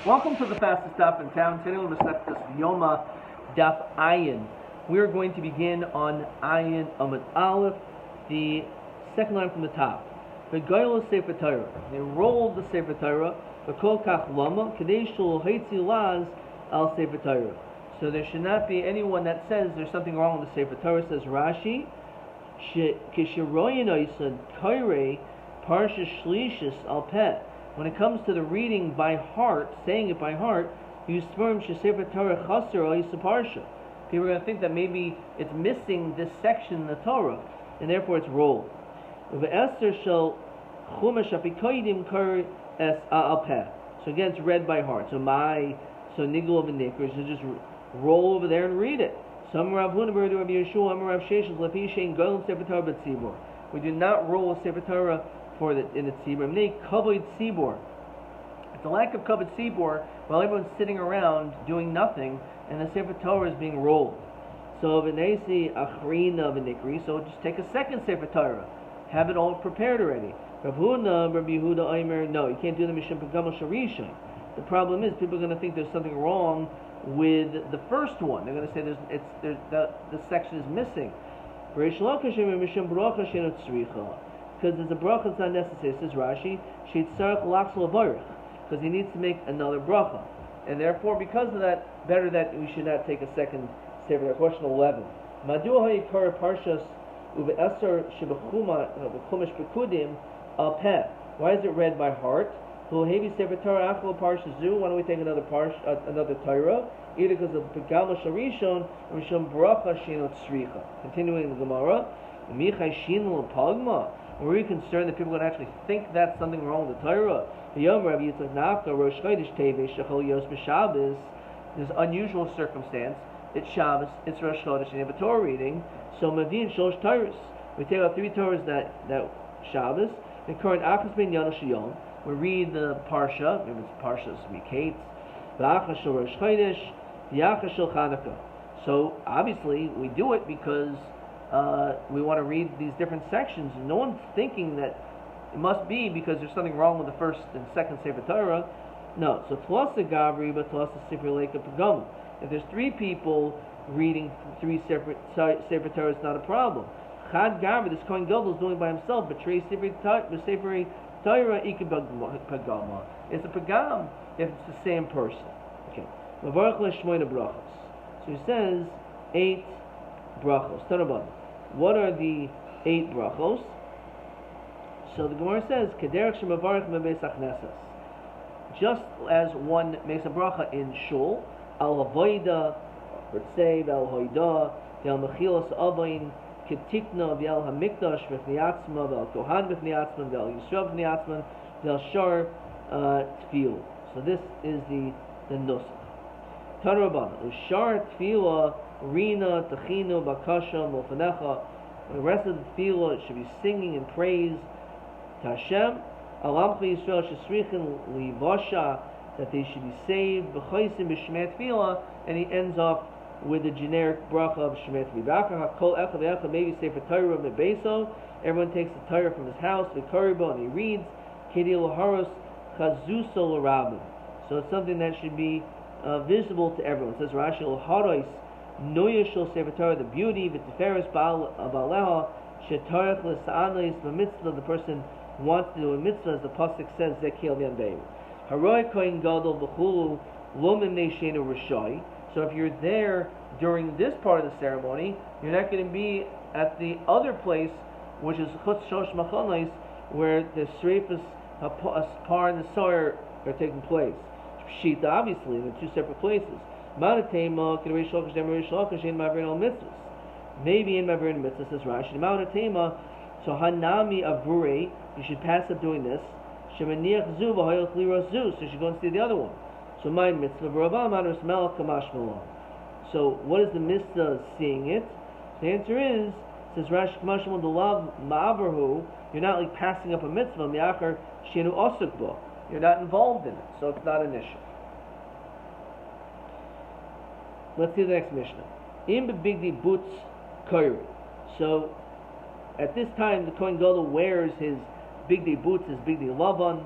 Welcome to the fastest stop in town. Today we'll discuss this Yoma Daf Ayin. We are going to begin on Ayin Amud Aleph, the second line from the top. The Goyla Sefer Torah. They rolled the Sefer Torah. The Kol Kach Lama Kadesh Shul Haitzi Laz Al Sefer Torah. So there should not be anyone that says there's something wrong with the Sefer Torah. Says Rashi, Kishiroyin Oisan Kaire Parsha Shlishis Al Peh. When it comes to the reading by heart, saying it by heart, you sperm Sefer Torah Chaser Al Parsha. People are going to think that maybe it's missing this section in the Torah, and therefore it's rolled. So again, it's read by heart. So Nigel of the Nickers, so just roll over there and read it. We do not roll a Sefer Torah for the in the tzibur. It's a lack of kavod tzibur while everyone's sitting around doing nothing, and the Sefer Torah is being rolled. So v'nesi achrina v'nikri. So just take a second Sefer Torah, have it all prepared already. Rabbi Yehuda Omer, no, you can't do the mishum pagama sharisha. The problem is people are going to think there's something wrong with the first one. They're going to say the section is missing. Because there's a bracha that's not necessary. It says Rashi, because he needs to make another bracha. And therefore, because of that, better that we should not take a second Sefer. Question 11. Why is it read by heart? Why don't we take another Torah? Either because of Pagama Sharishon or Mishum Bracha Shinot Sricha. Continuing the Gemara, were you concerned that people are going to actually think that's something wrong with the Torah? There's unusual circumstance. It's Shabbos, it's Rosh Chodesh, and you have a Torah reading. So Mavin Shlosh Torahs. We take out 3 Torahs that Shabbos. The current Achas Ben Yanosh Yom. We read the Parsha. Maybe it's Parsha's Miketz. The Achas Shel Rosh Chodesh. The Achas Shel Chanukah. So obviously we do it because we want to read these different sections. No one's thinking that it must be because there's something wrong with the first and second Sefer Torah. No. So Tlasa Gavri, but Tlasa Sefer Leika Pagama. If there's 3 people reading 3 separate Sefer Torah, it's not a problem. Chad Gavri, this Kohen Gadol is doing it by himself, but Trey Sefer Torah Ika Pagama. It's a Pagam if it's the same person. Okay. Mavarach Leshmoina Brachos. So he says 8 brachos. Tanabana. What are the 8 brachos? So the Gemara says, Kederach shemavarich mebeis achnesas. Just as one makes a bracha in shul, al avoida, v'tsev, al hoida, v'al mechilas avayin, ketikna, v'al hamikdash, v'fniatzma, v'al kohan v'fniatzma, v'al yisrael v'fniatzma, v'al shar tefillah. So this is the nusach. Tanabana. Ushar tefillah, Rina, Tachino, Bakasha, Mofanecha. The rest of the tefillah, it should be singing and praise to Hashem. Alamcha Yisrael Shesrichin Livasha, that they should be saved. B'chaisim b'shmei tefillah, and he ends off with the generic bracha of shmei tefillah. Hakol echad echad maybe Sefer Torah mebeso. Everyone takes the Torah from his house, the Karibo, and he reads Kedi Laharos Chazuso L'Rabim. So it's something that should be visible to everyone. It says Rashi L'Haros Noya Shel Sefer Torah, the beauty, v'tiferes ba'aleha, shetarech l'sa'anais, the mitzvah the person wants to do a mitzvah, as the pasuk says, Zekiel v'yanbeir. Haroi kohen gadol v'chulu, lo mimnei shenu rishai. So if you're there during this part of the ceremony, you're not going to be at the other place, which is chutz shosh machanais, where the sreifas, par and the sawyer are taking place. Shita, obviously, they're 2 separate places. Maybe in Maverin Mitzvah, says Rashi. So Hanami Avure, you should pass up doing this. So you should go and see the other one. So my Mitzvah, so what is the Mitzvah seeing it? The answer is, says Rashi, you're not like passing up a Mitzvah, you're not involved in it, so it's not an issue. Let's see the next Mishnah. Im bigdi boots kairi. So at this time, the Kohen Gadol wears his bigdi boots, his bigdi lavan,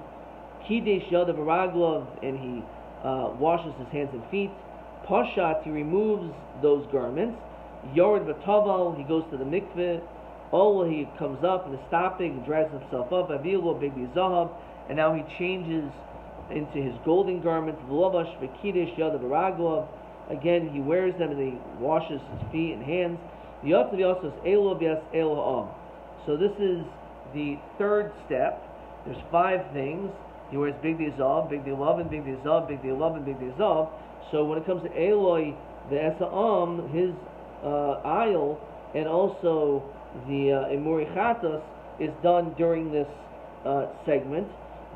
kidesh yadav v'raglov, and he washes his hands and feet. Pashat, he removes those garments. Yored v'taval, he goes to the mikveh. Ola, he comes up and is stopping, drags himself up. Avilu big zahab, and now he changes into his golden garments. V'lovash v'kiddush yad v'raglav. Again, he wears them and he washes his feet and hands. Yotzav yosas elo b'yas elo. So this is the third step. There's 5 things. He wears big zav, big love, and big zav, big love, and big zav. So when it comes to Eloi, the Esa'am, his aisle, and also the Emori Chatos is done during this segment.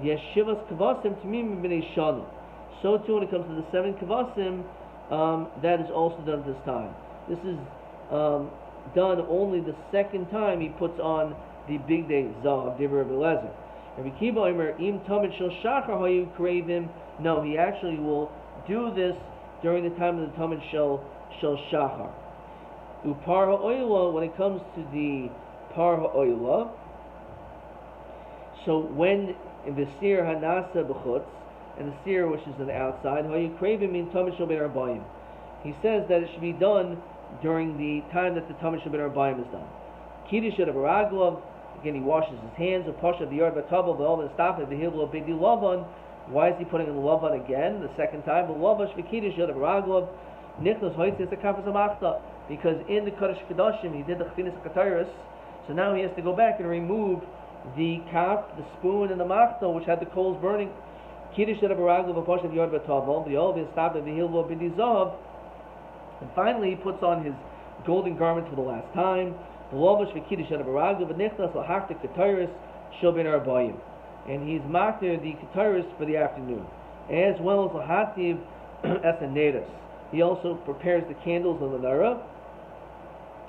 Yeshivas Kavasim Tamim B'nei Shana. So too when it comes to the 7 Kavasim, that is also done at this time. This is done only the second time he puts on the big day Zav, Divrei Rabbi Eliezer. Rabbi Kiva Omer, Im Tamid Shel Shachar Hayu Kravim. No, he actually will do this during the time of the Tamid Shel Shachar. Upar ha'oila, when it comes to the par ha'oila, so when in the seer hanasa b'chutz, and the seer which is on the outside, hayu kravim min tamid shel ben arbayim. He says that it should be done during the time that the tamid shel ben arbayim is done. Kiddush of Raglav, again he washes his hands. Upasha the yard v'tabel v'ol v'staf v'hilul b'di lavan. Why is he putting in the lavan again the second time? V'lavash v'kiddush of Raglav nichnos hoitzis the kafas amachta. Because in the Kodesh Kedoshim he did the Chfinis HaKatayrus, so now he has to go back and remove the kaf, the spoon, and the machta which had the coals burning. Kiddush of Baraglav v'Pashav Yod v'Tavel v'Yol v'Stav v'Hilvo b'Dizav. And finally he puts on his golden garment for the last time. V'Lovash v'Kiddush of Baraglav v'Nichnas l'Hachta Katayrus Shel Ben Arbayim. And he's makter the Katayrus for the afternoon, as well as l'Hativ Esanedas. He also prepares the candles on the Nara.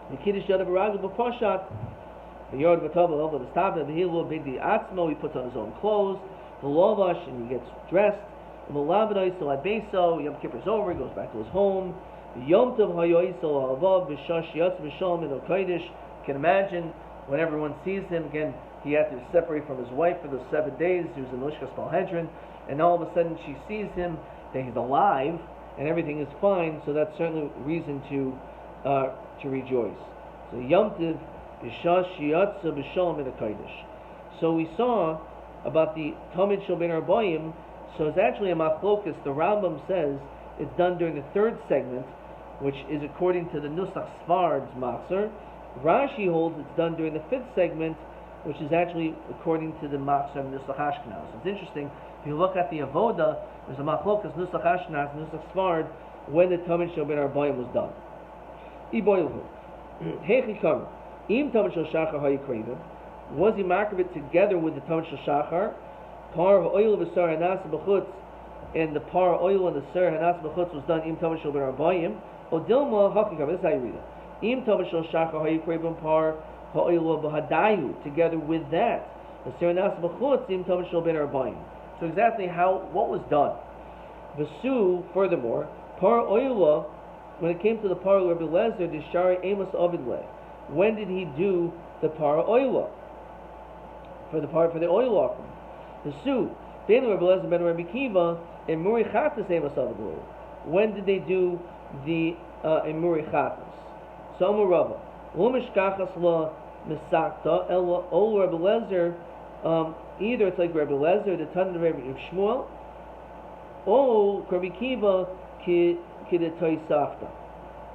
The Kiddush Yad Baraglav b'Pashat, the Yod v'Tavel over the Stav and the Hilul B'di Atzmo. He puts on his own clothes, the Lovash, and he gets dressed. The Malabadai Salad Beso. Yom Kippur's over. He goes back to his home. The Yom Tov Hayoy Salad Avav B'Shash Yatz B'Shalom in Okaidish. You can imagine when everyone sees him again. He had to separate from his wife for those 7 days. He was in Lishkas Palhedron, and all of a sudden she sees him that he's alive and everything is fine. So that's certainly reason to rejoice. So Yom Tov B'Shash Yatz B'Shalom in Okaidish. So we saw about the Tamid Shel Ben Arbayim. So it's actually a machlokas. The Rambam says it's done during the 3rd segment, which is according to the Nusach Sfard's Machzor. Rashi holds it's done during the 5th segment, which is actually according to the Machzor of Nusach Ashkenaz. So it's interesting. If you look at the Avoda, there's a machlokas Nusach Ashkenaz, Nusach Sfard, when the Tamid Shel Ben Arbayim was done. Iboilhu. Hechi Kamer. Im Tamid Shel Shachar Hayikravim. Was he marked it together with the Tamid Shel Shachar? Par ha'oil v'sar hanas b'chutz, and the par oil and the sar hanas b'chutz was done im Tamid Shel Ben Arbayim. Odilma hakikam. This is how you read it. Im Tamid Shel Shachar hayikravim par ha'oil b'hadayu, together with that the sar hanas b'chutz im Tamid Shel Ben Arbayim. So exactly what was done. V'su, furthermore, par oil, when it came to the par Rabbi Eliezer, the shari amos avidle. When did he do the par oil? For the oil offering. The Su, Ben Rabbi Eliezer ben Rabbi Kiva, and Muri Chatas amos avidle. When did they do the Muri Chatas? So Amar Rava, Lo mishkachas la misakta ela ol Rabbi Eliezer. Either it's like Rabbi Eliezer, the Tana of Rabbi Shmuel, or Rabbi Kiva ki the Toisafta.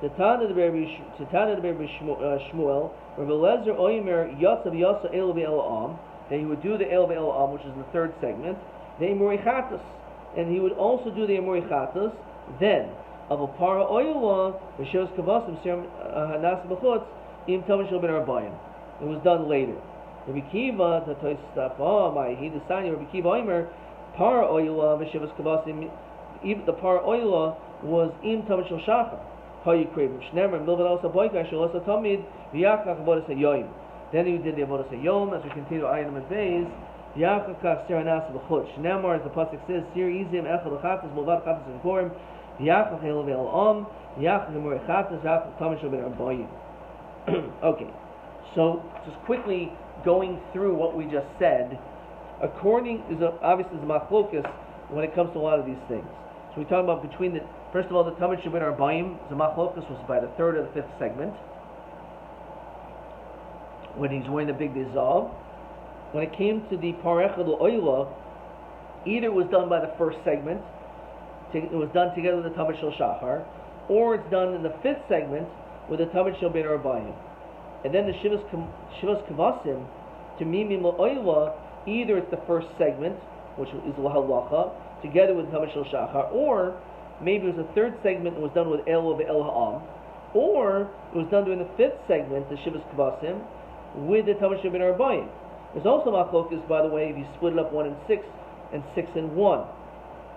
The Tana of Rabbi Shmuel, Rabbi Eliezer oimer yatsav yasa el ve'elam. Then he would do the el ve'elam, which is the 3rd segment. The Emori Chatas, and he would also do the Emori Chatas. Then of a para oila v'shos kavasim serum hanas b'chutz im Tamid Shel Ben Arbayim. It was done later. Rabbi Kiva, the Toisafah, he decided Rabbi Kiva oimer para oila v'shos kavasim. Even the para oila was im Tamid Shel Shachar. Hayikravim shnemer milvan also boyka shel also tamid v'yachach avodas hayoyim. Then he did the avodas hayom. As we continue item and phase, v'yachach kach sir hanas b'chutz shnemer, as the pasuk says, sir izim echad l'chatas mulvad chatas and korim v'yachach el ve'elam v'yachach emor chatas v'yachach Tamid Shel Ben Arbayim. Okay, so just quickly going through what we just said. Obviously there's a machlokas when it comes to a lot of these things. So we talk about between the, first of all, the Tamid Shabin Arbaim, the Machlokas was by the third or the fifth segment, when he's wearing the big Dizav. When it came to the Parechad L'Oila, either it was done by the first segment, it was done together with the Tamid Shel Shachar, or it's done in the fifth segment with the Tamid Shel Ben Arbaim. And then the Shivas Kavasim, to Mimim L'Oila, either it's the first segment, which is L'Halacha, together with Tamid Shel Shachar, or maybe it was the third segment and was done with El Ve'el Ha'am, or it was done during the fifth segment, the Shivas Kavasim, with the Tamid Shel Ben Arbaim. There's also machlokas, by the way, if you split it up 1 and 6, and 6 and 1.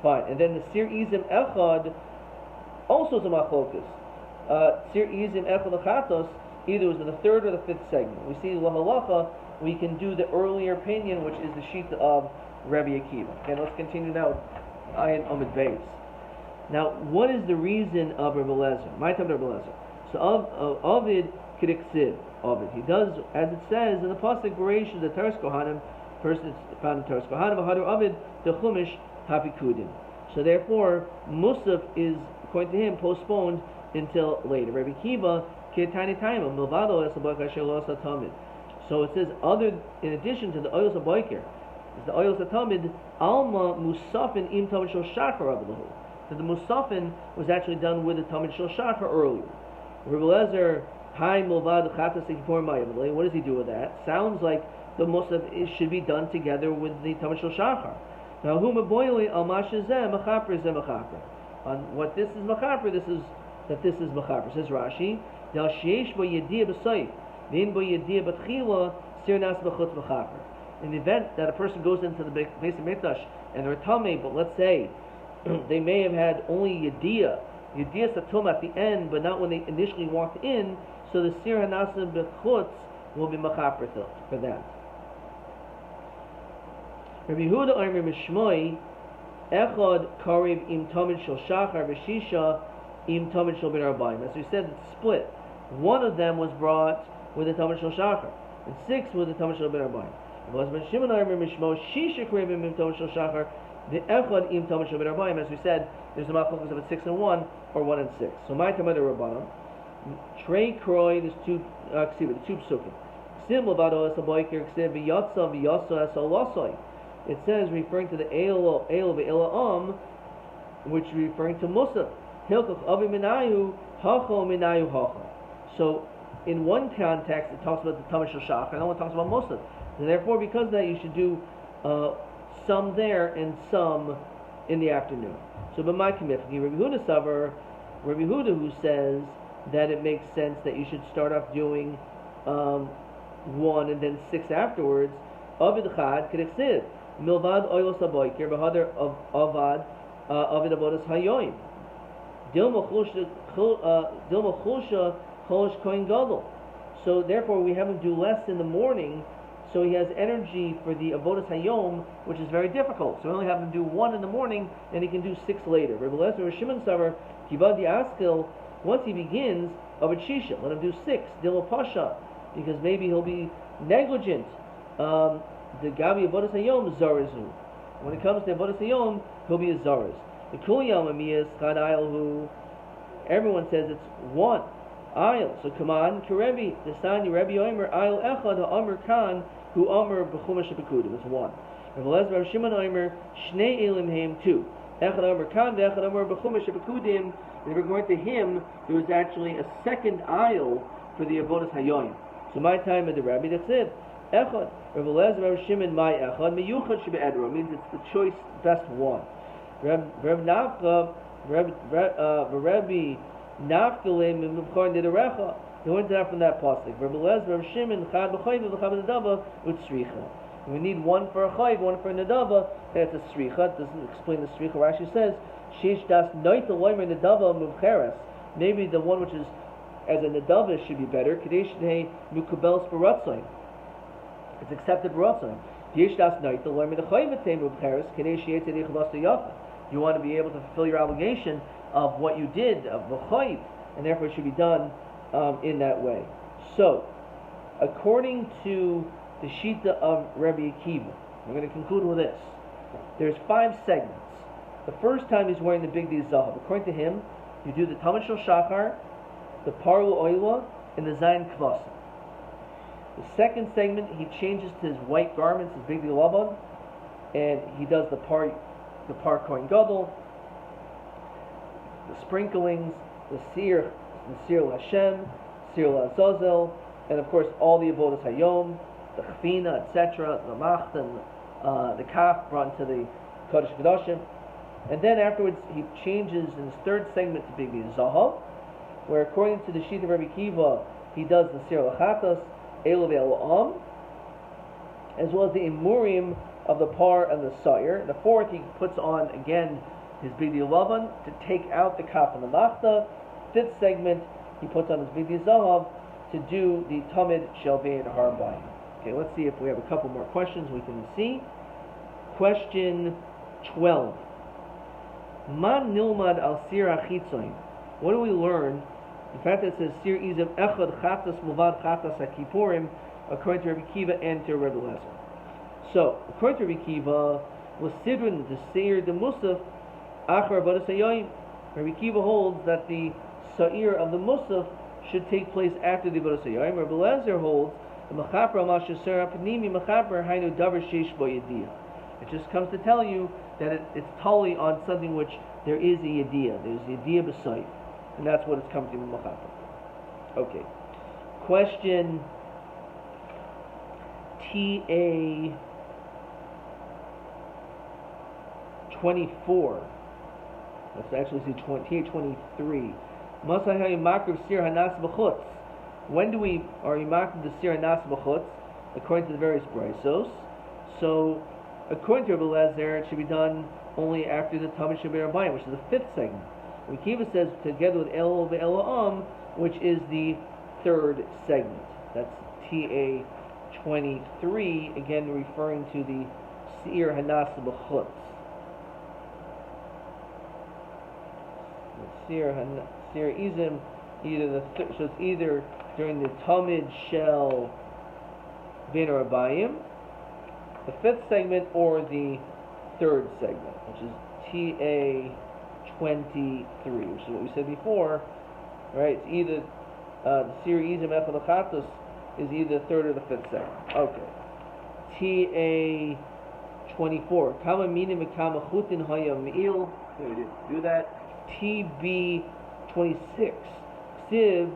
Fine. And then the Sir Izim Echad also is a machlokas. Sir Izim Echad Lechatos, either was in the third or the fifth segment. We see Lahalacha, we can do the earlier opinion, which is the sheet of Rabbi Akiva. Okay, let's continue now. Ayin Amid Beis. Now, what is the reason of Rabbi Lezer? My time Rabbi Lezer. So, Ovid Kidiksiv. Ovid. He does, as it says in the Pasuk Bereishis, the Teres Kohanim, person is found in Teres Kohanim, V'hadar Ovid, the Chumash, Hapikudim. So therefore, Musaf is, according to him, postponed until later. Rabbi Kiva, Kitani Taima, Milvado Esabak Asher Lo Satamid. So it says, in addition to the Oyos Aboiker, the Oyos Satamid, Alma Musafin Im Tamid Shel Shachar Avalahu. So the Musafin was actually done with the Tamid Shel Shachar earlier. Rabbi Lezer, Hi Milvad Chatas Ekipor Mayavale. What does he do with that? Sounds like the Musaf should be done together with the Tamid Shel Shachar. Now, Huma Boili Al Mashazeh Machaper Zeh Machaper. On what this is Machaper, this is Machaper. Says Rashi, Yal Sheish Bo Yediyah B'Sayf, V'in Bo Yediyah B'Tchila, Sir Nas B'Chutz Machaper. In the event that a person goes into the Beis HaMikdash and they're Tamei, but let's say they may have had only Yediyah Satum at the end, but not when they initially walked in, so the Sir Hanasa B'Chutz will be Machaper for that. Rabbi Yehuda Omer Mishmoi, Echad Karev Im Tamid Shel Shachar V'Shisha Im Tamid Shel Ben Arbaim. As we said, it's split. One of them was brought with the Tamid Shel Shachar, and 6 with the Tamid Shel Ben Arbaim. Rabbi Shimon Omer Mishmoi, Shisha Karev Im Tamid Shel Shachar, the Echad Im Tamid Shel Ben Arbaim. As we said, there's a machlokas of a 6 and 1 or 1 and 6. So my Tamid Rabbanim, Trey Kroy, there's the 2 psukim. Sim Levado Es Aboiker Ksiv V'Yatsa V'Yatsa Es Alasai. It says, referring to the Eil Ve'Ela which is referring to Musaf. Hilchach Avi Minayu, Hacho Minayu Hacho. So, in one context, it talks about the Tamid Shel Shachar, and another one talks about Musaf. And therefore, because of that, you should do some there and some in the afternoon. So, but my Kamifki, Rabbi Huda Savar, Rabbi Huda, who says that it makes sense that you should start off doing 1 and then 6 afterwards, Avid Chad K'Diksiv. Milvad Oyos Aboiker, V'hadar Avad Avid Avodas Hayoim. Dilma Chulsha Cholish Kohen Gadol. So therefore we have him do less in the morning, so he has energy for the Avodas Hayom, which is very difficult. So we only have him do 1 in the morning, and he can do 6 later. Rabbi Lezer Shimon Savar, Kivad Askil, once he begins, Avid Shisha, let him do 6, Dilma Pasha, because maybe he'll be negligent. The Gabi Avodas Hayom Zarazu. When it comes to Avodas Hayom, he'll be a Zaraz. The Kul Yom Chad Ayel, who everyone says it's 1 Ayel. So come on, Karebi, the Sani Rabbi Omer Ayel Echad Ha'Omer Khan, who Omer B'Chumash B'Kudim. It's 1. Rabbi Lezer Rav Shimon Omer Shnei Elim Heim 2. Echad Omer Khan, Echad Omer B'Chumash B'Kudim. And regard to him, there was actually a second Ayel for the Avodas Hayom. So my time at the Rabbi, that's it. Echad. Rabbi Lezer, Rabbi Shimon, my Echad, Meyuchad Shebe'edra, means it's the choice best one. Rabbi Nafka, Rabbi Nafkalim, Mimchor Nidarecha, he went down from that pasuk. Rabbi Lezer, Rabbi Shimon, Chad B'chayv, V'chad B'nadava, U'tzricha. We need 1 for a chayv, 1 for a nadava, that's a tzricha. It doesn't explain the tzricha. Rashi says, Sheish das noit the loimer nadava muvcheres. Maybe the one which is as a nadava should be better. Kadesh Nehei Mukabel Sparatzai. It's accepted Ratzon. You want to be able to fulfill your obligation of what you did, of the chayv, and therefore it should be done in that way. So, according to the Shita of Rabbi Akiva, we're going to conclude with this. There's 5 segments. The first time he's wearing the big D Zahav. According to him, you do the Talmud Shel Shachar, the Parul Oila, and the Zayin Kvasim. The second segment, he changes to his white garments, his big D Laban, and he does the Par Kohen Gadol, the sprinklings, the Sir Hashem, Sir Azazel, and of course all the Avodas Hayom, the Chfina, etc., the Machtan, the Kaf brought into the Kodesh Kodashim. And then afterwards he changes in his third segment to Big Zahav, where according to the sheet of Rabbi Kiva, he does the Sir Lachatas, Elu Ve'Elo'am, as well as the Imurim of the Par and the Sa'ir. The fourth, he puts on again his Big Lavan to take out the Kaf and the Machta. Fifth segment, he puts on his Big Zahav to do the Tamid Shel Bein Harbayim. Okay, let's see if we have a couple more questions we can see. Question 12. Man nilmad al sir achitzoin. What do we learn? In fact, it says sir izim echad chatas muvad chatas hakipurim, according to Rabbi Kiva and to Rabbi Lezer. So, according to Rabbi Kiva, was sidrin the seir the musaf achar avodas hayoyim. Rabbi Kiva holds that the sa'ir of the musaf should take place after the avodas hayoyim. Rabbi Lezer holds the mechaper al mashasar apnimi mechaper hainu davar sheish bo yediyah. It just comes to tell you that it's totally on something which there is a yediyah. There's a yediyah beside, and that's what it's come to mechaper. Okay. Question TA 24. Let's actually see TA 23. When do we are imakrim the sir hanas b'chutz? According to the various brisos. So, according to Rabbi Lezer, it should be done only after the Tamid Shel Bein Harbayim, which is the fifth segment. Rabbi Kiva says together with Elu Ve'Elo'am, which is the third segment. That's TA 23, again referring to the Sir Hanas B'chutz. Sir Izim, so it's either during the Tamid Shel Bein Harbayim, the fifth segment, or the third segment, which is TA 23, which is what we said before, right? It's either the Sir Izim Echad Chatos is either the third or the fifth segment. Okay. TA 24. Kama minim v'kama chutin hayam me'il. We didn't do that. TB 26. Ksiv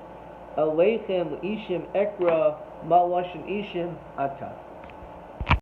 Aleichem Ishim Ekra Malashin Ishim Atam.